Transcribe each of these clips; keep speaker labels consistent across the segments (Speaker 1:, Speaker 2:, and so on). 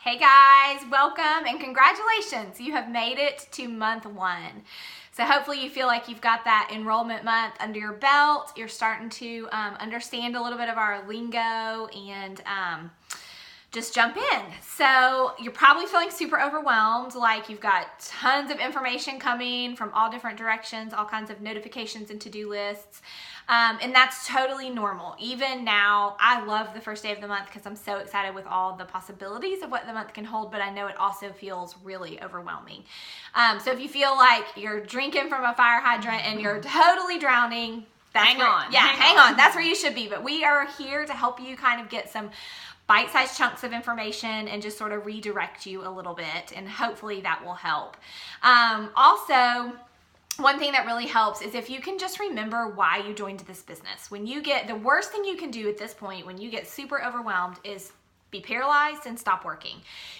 Speaker 1: Hey guys, welcome and congratulations. You have made it to month 1. So hopefully you feel like you've got that enrollment month under your belt. You're starting to understand a little bit of our lingo and just jump in. So you're probably feeling super overwhelmed, like you've got tons of information coming from all different directions, all kinds of notifications and to-do lists. And that's totally normal. Even now, I love the first day of the month because I'm so excited with all the possibilities of what the month can hold, but I know it also feels really overwhelming. So if you feel like you're drinking from a fire hydrant and you're totally drowning, hang on. That's where you should be. But we are here to help you kind of get some bite-sized chunks of information and just sort of redirect you a little bit, and hopefully that will help. Also, one thing that really helps is if you can just remember why you joined this business. The worst thing you can do at this point when you get super overwhelmed is be paralyzed and stop working.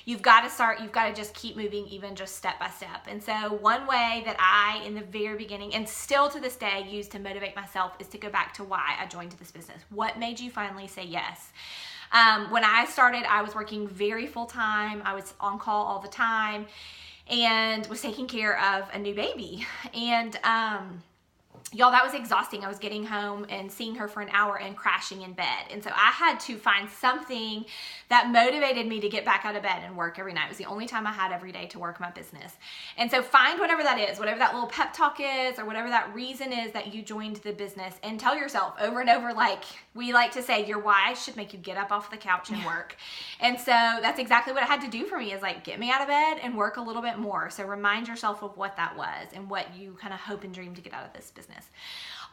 Speaker 1: You've got to just keep moving, even just step by step. And so one way that I, in the very beginning, and still to this day, use to motivate myself is to go back to why I joined this business. What made you finally say yes? When I started, I was working very full-time. I was on call all the time and was taking care of a new baby. And y'all, that was exhausting. I was getting home and seeing her for an hour and crashing in bed. And so I had to find something that motivated me to get back out of bed and work every night. It was the only time I had every day to work my business. And so find whatever that is, whatever that little pep talk is, or whatever that reason is that you joined the business, and tell yourself over and over, like we like to say, your why should make you get up off the couch and work. And so that's exactly what it had to do for me, is like get me out of bed and work a little bit more. So remind yourself of what that was and what you kind of hope and dream to get out of this business.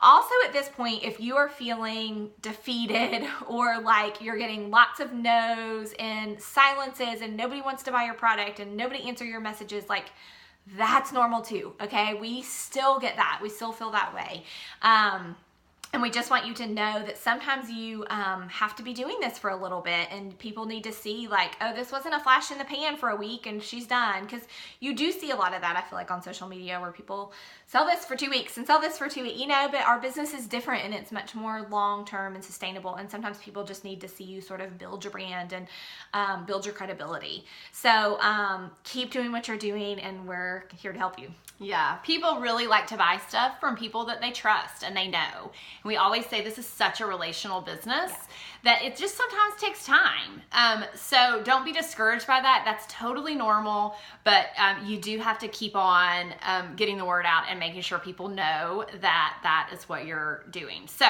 Speaker 1: Also, at this point, if you are feeling defeated or like you're getting lots of no's and silences and nobody wants to buy your product and nobody answer your messages, like that's normal too, okay? We still get that. We still feel that way. And we just want you to know that sometimes you have to be doing this for a little bit, and people need to see like, oh, this wasn't a flash in the pan for a week and she's done. Because you do see a lot of that, I feel like, on social media, where people sell this for 2 weeks and sell this for 2 weeks, but our business is different and it's much more long-term and sustainable. And sometimes people just need to see you sort of build your brand and build your credibility. So keep doing what you're doing, and we're here to help you.
Speaker 2: Yeah, people really like to buy stuff from people that they trust and they know. And we always say this is such a relational business that it just sometimes takes time. So don't be discouraged by that. That's totally normal, but you do have to keep on getting the word out and making sure people know that that is what you're doing. So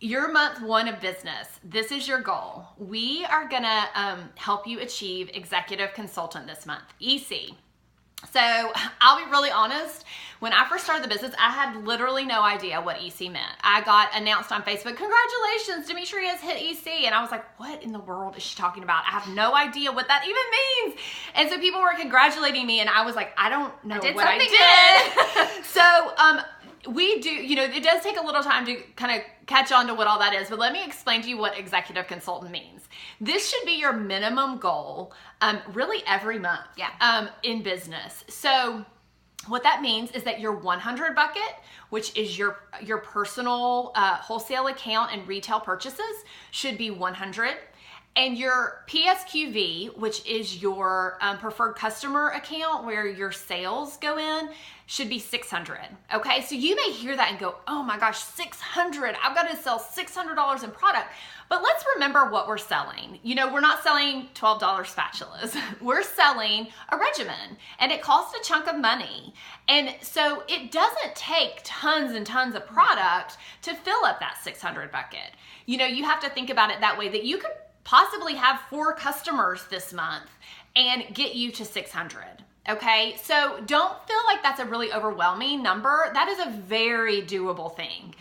Speaker 2: your month 1 of business, this is your goal. We are gonna help you achieve executive consultant this month, EC. So I'll be really honest, when I first started the business, I had literally no idea what EC meant. I got announced on Facebook, congratulations, Demetria has hit EC. And I was like, what in the world is she talking about? I have no idea what that even means. And so people were congratulating me and I was like, I don't know what I did. So we do, it does take a little time to kind of catch on to what all that is, but let me explain to you what executive consultant means. This should be your minimum goal, really every month, in business. So what that means is that your 100 bucket, which is your personal wholesale account and retail purchases, should be 100. And your PSQV, which is your preferred customer account where your sales go in, should be 600. Okay, so you may hear that and go, oh my gosh, 600, I've got to sell $600 in product. But let's remember what we're selling. We're not selling $12 spatulas. We're selling a regimen, and it costs a chunk of money. And so it doesn't take tons and tons of product to fill up that 600 bucket. You have to think about it that way, that you could possibly have 4 customers this month and get you to 600. Okay, so don't feel like that's a really overwhelming number. That is a very doable thing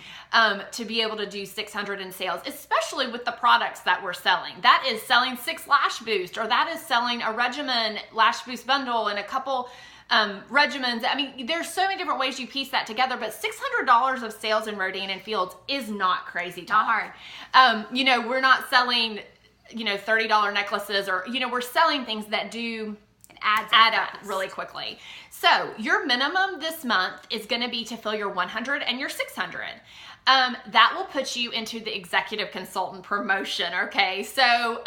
Speaker 2: to be able to do 600 in sales, especially with the products that we're selling. That is selling 6 Lash Boost, or that is selling a regimen Lash Boost bundle and a couple regimens. I mean, there's so many different ways you piece that together, but $600 of sales in Rodan and Fields is not crazy talk.
Speaker 1: Not hard.
Speaker 2: We're not selling, $30 necklaces, or, we're selling things that do add up really quickly. So your minimum this month is going to be to fill your 100 and your 600. that will put you into the executive consultant promotion, okay? So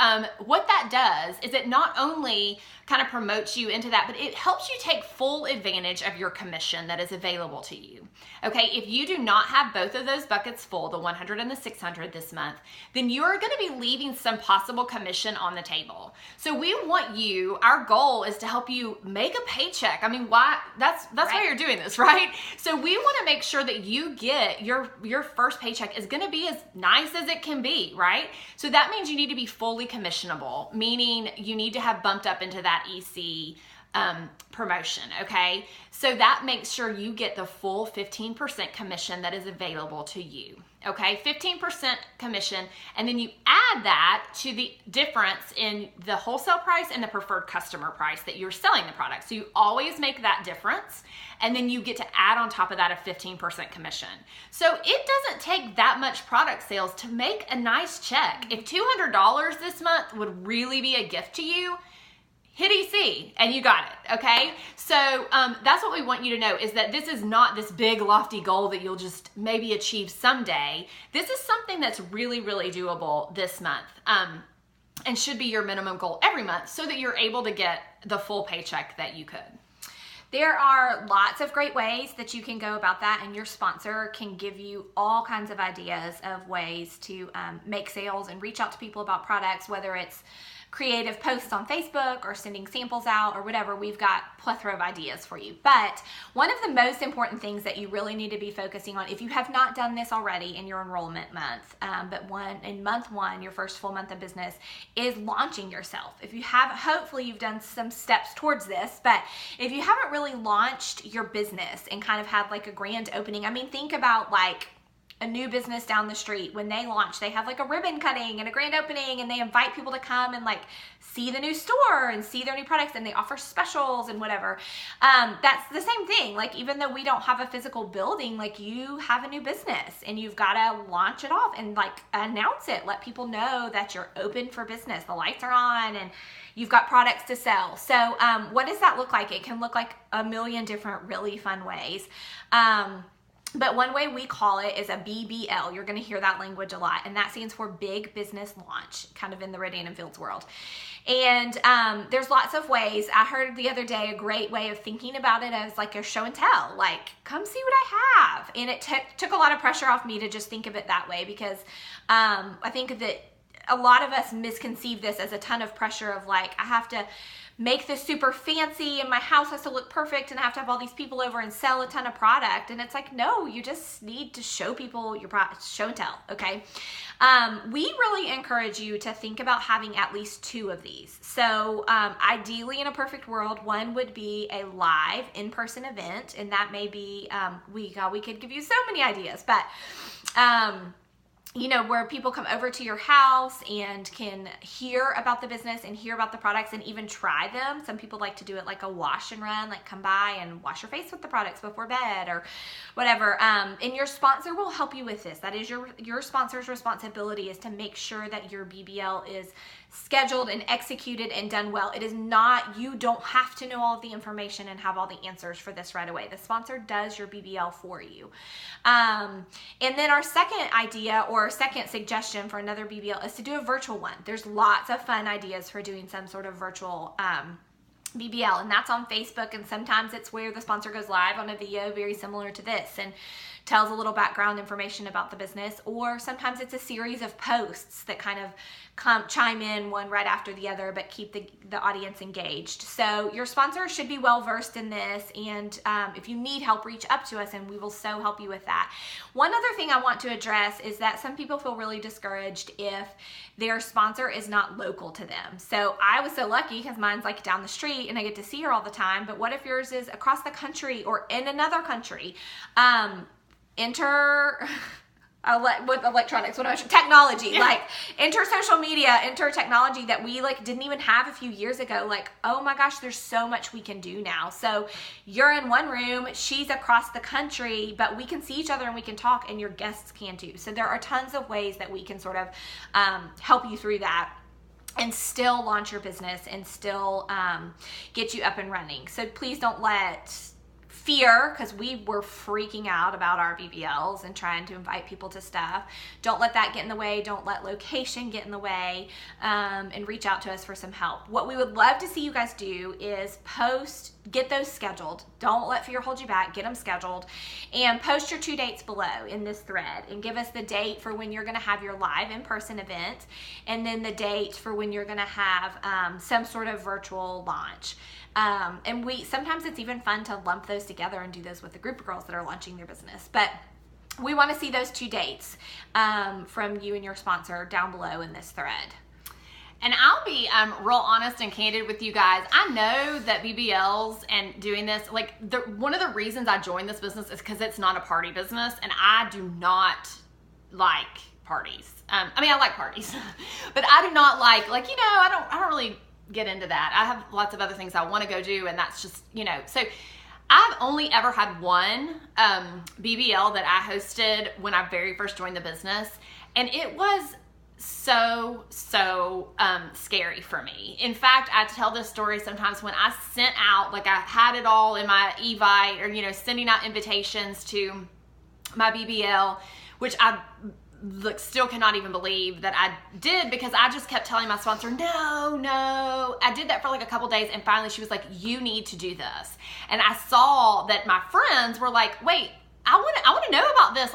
Speaker 2: what that does is it not only kind of promotes you into that, but it helps you take full advantage of your commission that is available to you. Okay, if you do not have both of those buckets full, the 100 and the 600 this month, then you are going to be leaving some possible commission on the table. So we want you, our goal is to help you make a paycheck. I mean, why? That's why you're doing this, right? So we want to make sure that you get your first paycheck is going to be as nice as it can be, right? So that means you need to be fully commissionable, meaning you need to have bumped up into that EC promotion, okay? So that makes sure you get the full 15% commission that is available to you, okay? 15% commission, and then you add that to the difference in the wholesale price and the preferred customer price that you're selling the product. So you always make that difference, and then you get to add on top of that a 15% commission. So it doesn't take that much product sales to make a nice check. If $200 this month would really be a gift to you, hit EC and you got it, okay? So that's what we want you to know, is that this is not this big lofty goal that you'll just maybe achieve someday. This is something that's really, really doable this month and should be your minimum goal every month so that you're able to get the full paycheck that you could.
Speaker 1: There are lots of great ways that you can go about that, and your sponsor can give you all kinds of ideas of ways to make sales and reach out to people about products, whether it's creative posts on Facebook or sending samples out or whatever. We've got a plethora of ideas for you. But one of the most important things that you really need to be focusing on, if you have not done this already in your enrollment month, in month one, your first full month of business, is launching yourself. If you have, hopefully you've done some steps towards this, but if you haven't really launched your business and kind of had like a grand opening, I mean, think about like a new business down the street. When they launch, they have like a ribbon cutting and a grand opening, and they invite people to come and like see the new store and see their new products, and they offer specials and whatever. That's the same thing. Like, even though we don't have a physical building, like, you have a new business and you've got to launch it off and like announce it, let people know that you're open for business, the lights are on, and you've got products to sell. So what does that look like? It can look like a million different really fun ways. But one way we call it is a BBL. You're going to hear that language a lot, and that stands for Big Business Launch, kind of in the Rodan and Fields world. And there's lots of ways. I heard the other day a great way of thinking about it as like a show and tell, like, come see what I have. And it took a lot of pressure off me to just think of it that way, because I think that a lot of us misconceive this as a ton of pressure of like, I have to make this super fancy and my house has to look perfect and I have to have all these people over and sell a ton of product. And it's like, no, you just need to show people your product, show and tell, okay? We really encourage you to think about having at least 2 of these. So ideally, in a perfect world, one would be a live in-person event, and that may be, we could give you so many ideas, but you know, where people come over to your house and can hear about the business and hear about the products and even try them. Some people like to do it like a wash and run, like come by and wash your face with the products before bed or whatever. And your sponsor will help you with this. That is your sponsor's responsibility, is to make sure that your BBL is scheduled and executed and done well. It is not, you don't have to know all of the information and have all the answers for this right away. The sponsor does your BBL for you. And then our second idea or second suggestion for another BBL is to do a virtual one. There's lots of fun ideas for doing some sort of virtual BBL, and that's on Facebook, and sometimes it's where the sponsor goes live on a video very similar to this and tells a little background information about the business, or sometimes it's a series of posts that kind of chime in one right after the other but keep the audience engaged. So your sponsor should be well versed in this, and if you need help, reach up to us and we will so help you with that. One other thing I want to address is that some people feel really discouraged if their sponsor is not local to them. So I was so lucky because mine's like down the street and I get to see her all the time, but what if yours is across the country or in another country? With electronics, technology, like enter social media, enter technology that we like didn't even have a few years ago. Like, oh my gosh, there's so much we can do now. So you're in one room, she's across the country, but we can see each other and we can talk, and your guests can too. So there are tons of ways that we can sort of help you through that and still launch your business and still get you up and running. So please don't let fear, because we were freaking out about our BBLs and trying to invite people to stuff. Don't let that get in the way. Don't let location get in the way, and reach out to us for some help. What we would love to see you guys do is get those scheduled. Don't let fear hold you back. Get them scheduled and post your 2 dates below in this thread and give us the date for when you're going to have your live in-person event, and then the date for when you're going to have some sort of virtual launch. And sometimes it's even fun to lump those together and do those with a group of girls that are launching their business. But we want to see those 2 dates from you and your sponsor down below in this thread.
Speaker 2: And I'll be real honest and candid with you guys. I know that BBLs and doing this, like one of the reasons I joined this business is because it's not a party business, and I do not like parties. I mean, I like parties, but I do not like I don't really get into that. I have lots of other things I want to go do, and that's just, so I've only ever had one BBL that I hosted when I very first joined the business, and it was so scary for me. In fact, I tell this story sometimes when I sent out, I had it all in my Evite, or sending out invitations to my BBL, which I still cannot even believe that I did, because I just kept telling my sponsor, no. I did that for a couple days, and finally she was like, you need to do this. And I saw that my friends were like, wait, I want to know about this.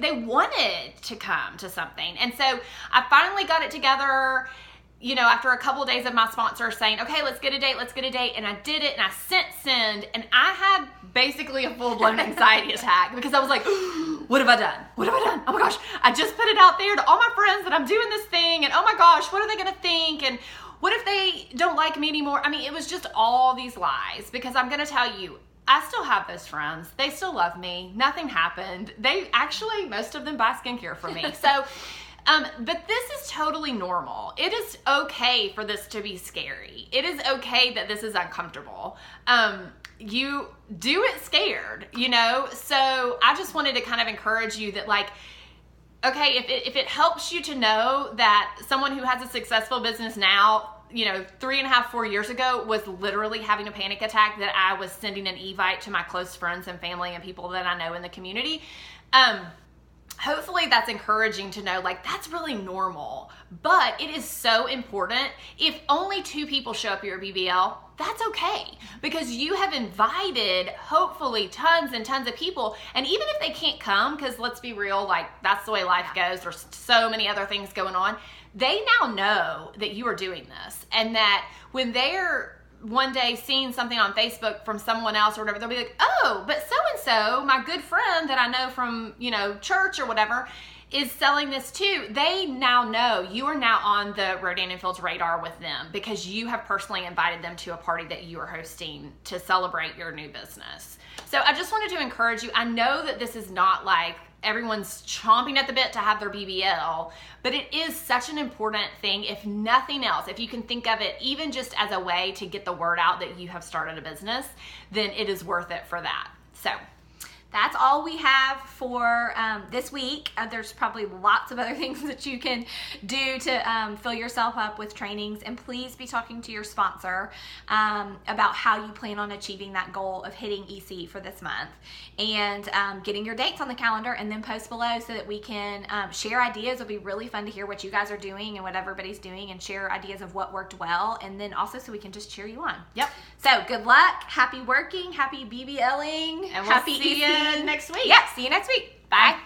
Speaker 2: They wanted to come to something. And so I finally got it together, after a couple of days of my sponsor saying, okay, let's get a date. And I did it, and I send, and I had basically a full-blown anxiety attack, because I was like, what have I done? Oh my gosh, I just put it out there to all my friends that I'm doing this thing, and oh my gosh, what are they going to think? And what if they don't like me anymore? I mean, it was just all these lies, because I'm going to tell you, I still have those friends. They still love me. Nothing happened. They actually, most of them buy skincare from me. So, but this is totally normal. It is okay for this to be scary. It is okay that this is uncomfortable. You do it scared, So I just wanted to kind of encourage you that, okay, if it helps you to know that someone who has a successful business now, 3.5, 4 years ago was literally having a panic attack, that I was sending an Evite to my close friends and family and people that I know in the community. Hopefully that's encouraging to know, that's really normal. But it is so important. If only 2 people show up at your BBL, that's okay, because you have invited, hopefully, tons and tons of people. And even if they can't come, because let's be real, that's the way life goes, there's so many other things going on, they now know that you are doing this, and that when they're one day seeing something on Facebook from someone else or whatever, they'll be like, oh, but so-and-so, my good friend that I know from, church or whatever, is selling this too. They now know you are now on the Rodan and Fields radar with them, because you have personally invited them to a party that you are hosting to celebrate your new business. So I just wanted to encourage you. I know that this is not everyone's chomping at the bit to have their BBL, but it is such an important thing. If nothing else, if you can think of it even just as a way to get the word out that you have started a business, then it is worth it for that. So
Speaker 1: that's all we have for this week. There's probably lots of other things that you can do to fill yourself up with trainings. And please be talking to your sponsor about how you plan on achieving that goal of hitting EC for this month, and getting your dates on the calendar, and then post below so that we can share ideas. It'll be really fun to hear what you guys are doing and what everybody's doing, and share ideas of what worked well. And then also so we can just cheer you on.
Speaker 2: Yep.
Speaker 1: So good luck. Happy working. Happy BBLing.
Speaker 2: And we'll
Speaker 1: happy
Speaker 2: see you next week.
Speaker 1: Yeah, see you next week. Bye.